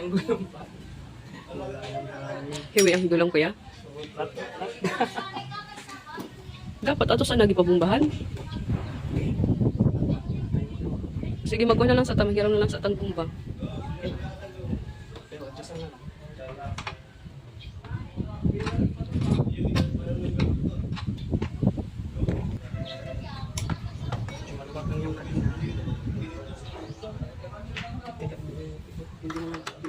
yung gulong pa. Hiwi ang higulong kuya. Dapat ato sa nagipabumbahan. Sige, magkuha na lang sa tamagiram na lang sa tanpumba. Pero adjust na lang. Malubak lang yung kanina. Hindi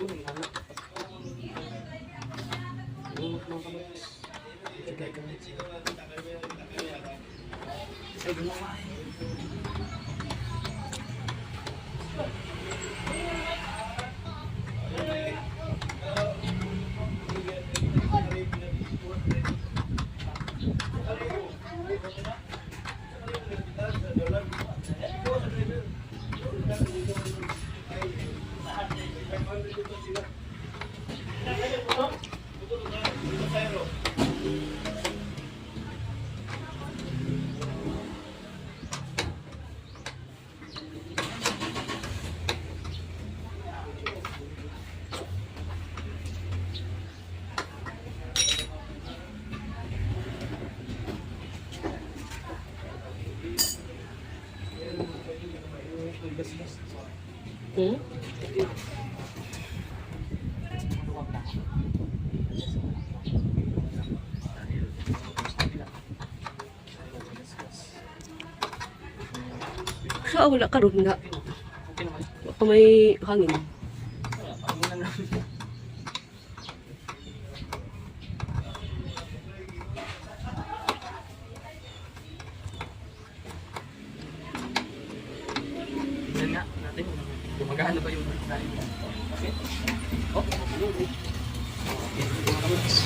mo hinahanap. Lumot mga kabatas. Ikagay ka na. Ay, gumawa eh. Hmm? Wala ka ron nga. Okay naman. Baka may hangin. Pangunan lang. Tignan nga natin kung magkano ba yung design. Okay? Oh, okay. Okay, mga kabatas.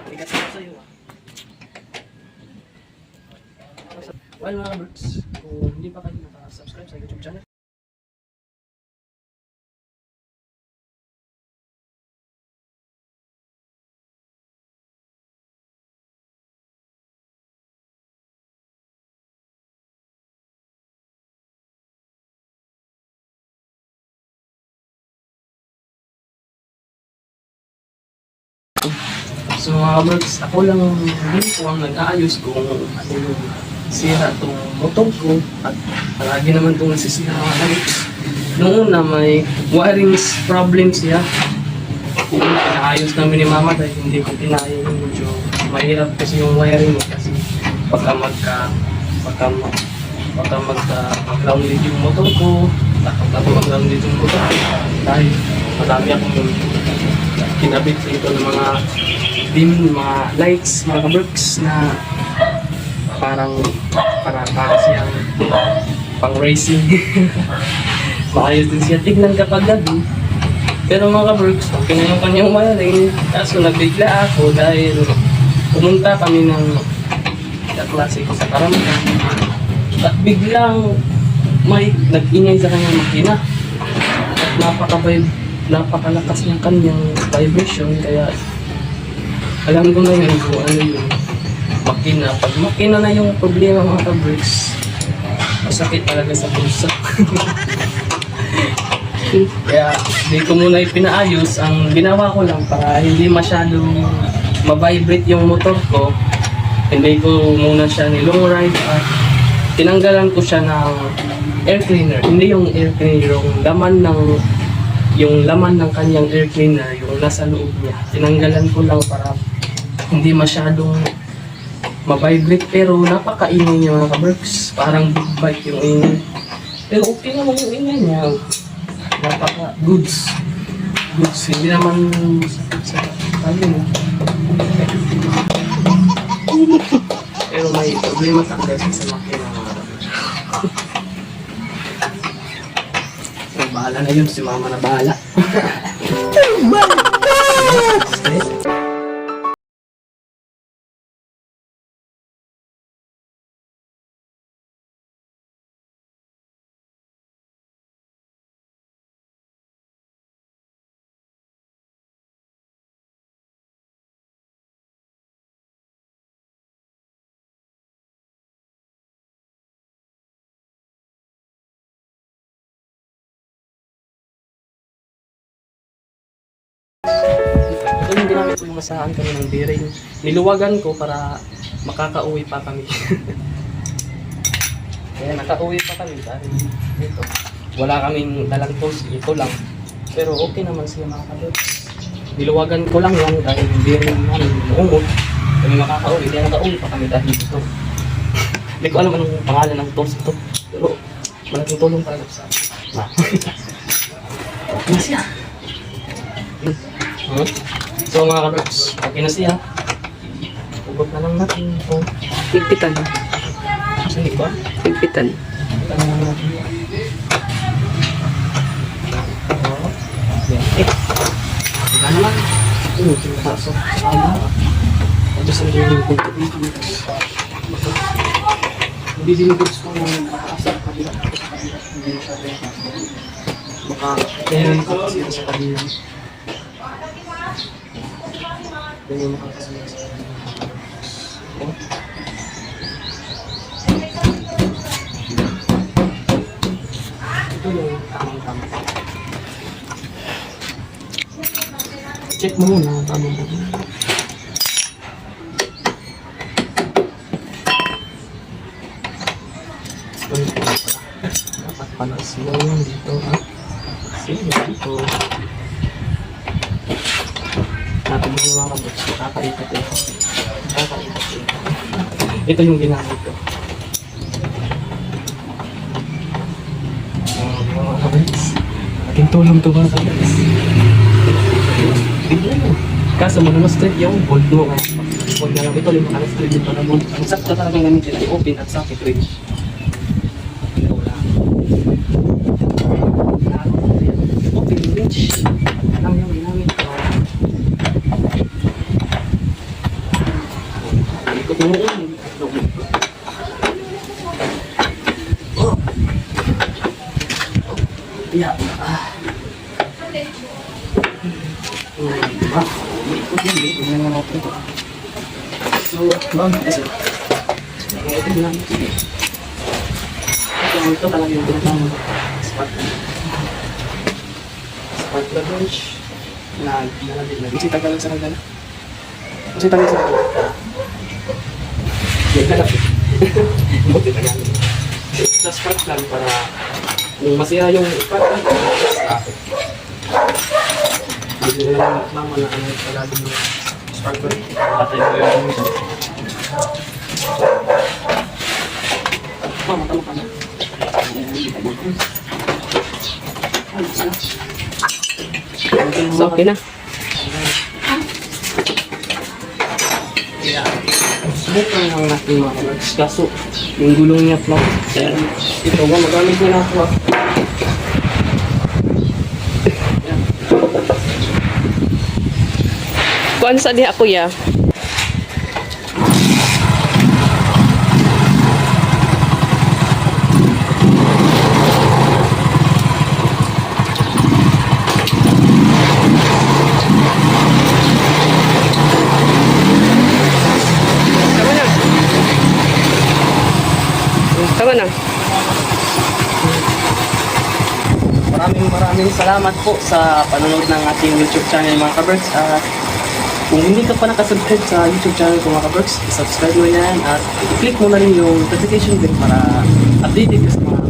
Bigat na sa'yo ah. Well mga birds, kung hindi pa kayo nakasubscribe sa YouTube channel, so mga birds, ako lang din po ang nag-aayos kung ano yung sira itong motor ko at palagi naman itong nasisira mga lights. Noong una may wiring problem siya. Pinaayos namin ni mama dahil hindi ko pinaya yung medyo mahirap kasi yung wiring mo kasi pagka mag-grounded yung motor ko, pagka mag-grounded yung motor ko dahil madami akong kinabit ito ng mga dim, mga lights, mga kaberks na para siyang pang racing. Maayos din siya tignan kapag gabi. Pero mga kaberks, okay na yung kanyang wiring. Kaso nagbigla ako dahil pumunta kami ng klase ko sa Karamkan. At biglang may nag-ingay sa kanyang makina. At napakalakas ng kanyang vibration kaya alam ko na yun kung ano yung makina. Pag makina na yung problema mga ka-brakes, masakit talaga sa puso. Kaya hindi ko muna ipinaayos. Ang ginawa ko lang para hindi masyadong ma-vibrate yung motor ko, hindi ko muna siya ni-long ride at tinanggalan ko siya ng air cleaner. Hindi yung air cleaner, yung laman ng kanyang air cleaner, yung nasa loob niya. Tinanggalan ko lang para hindi masyadong ma-vibrate, pero napakaingay niya mga ka-berks. Parang big bike yung ingay. Pero okay naman yung ingay niya. Napaka-goods. Hindi naman sakit sa kanya mo. Pero may problema talaga sa makina mga ka-berks. Bahala na yun, si mama na bahala. Okay. Ito yung ginamit ko yung masahan kami ng bearing. Niluwagan ko para makakauwi pa kami. Kaya nakauwi pa kami dahil ito. Wala kaming dalang tools, ito lang. Pero okay naman sila mga kabrods. Niluwagan ko lang yan dahil yung bearing namin uumot. Kami makakauwi, kaya nakauwi pa kami dahil ito. Hindi ko alam anong pangalan ng tools ito. Pero malaking tulong para sa akin. Okay na siya. So mga kabrods, okay na siya. Hugot na lang natin ito. Higpitan. Hindi ba? Higpitan. Ito na lang natin. Ito naman. Ito pasok. Ito sa liling ko. Hindi dinigos ko ng makaasap kabila. Hindi siya rin. Baka kaya ko kasi sa kabila. Hindi mo makakasama sa kabila. Ito yung tamang-tama. Check mo muna ang tamang-tama. Dapat pala siya yung dito, ha? Siya dito. Natin mo yung mga kabots. Nakakaipat ito. Nakakaipat ito. Ito yung ginamit ko. Mga kabots. Aking tulong to mga kabots. Kaso mo naman straight yung bolt mo. Bolt na lang ito. Lima ka na straight dito na bolt. Ang sakto talagang gamitin ay open at socket range. Open range. Alam yung ginamit ko. Ikot mo yun. Oh. Yeah. Ikot yun. Ikot na natin. So, kasi ito ginamit ko. Ito talaga yung tinatawag spot range na nalabit na. Kasi tagal lang sa kagala. Kasi tagal sa kagala. Yung kalapit. Buti tagal. Sa spark lang para kung masira yung spark lang, sa akin. Hindi nila lang mama na ano palagi yung spark lang. Patay ko yung ito. Mama, tama ka na. So, okay na. Subukan lang natin mga kabots. Kaso, yung gulong niya flat. Kaya ito, magamit ko na ako. Kuan sa diha kuya. Tama na. Maraming salamat po sa panonood ng ating YouTube channel mga kaberks. At kung hindi ka pa nakasubscribe sa YouTube channel ko mga kaberks, subscribe mo yan at i-click mo na rin yung notification bell para updated ka sa mga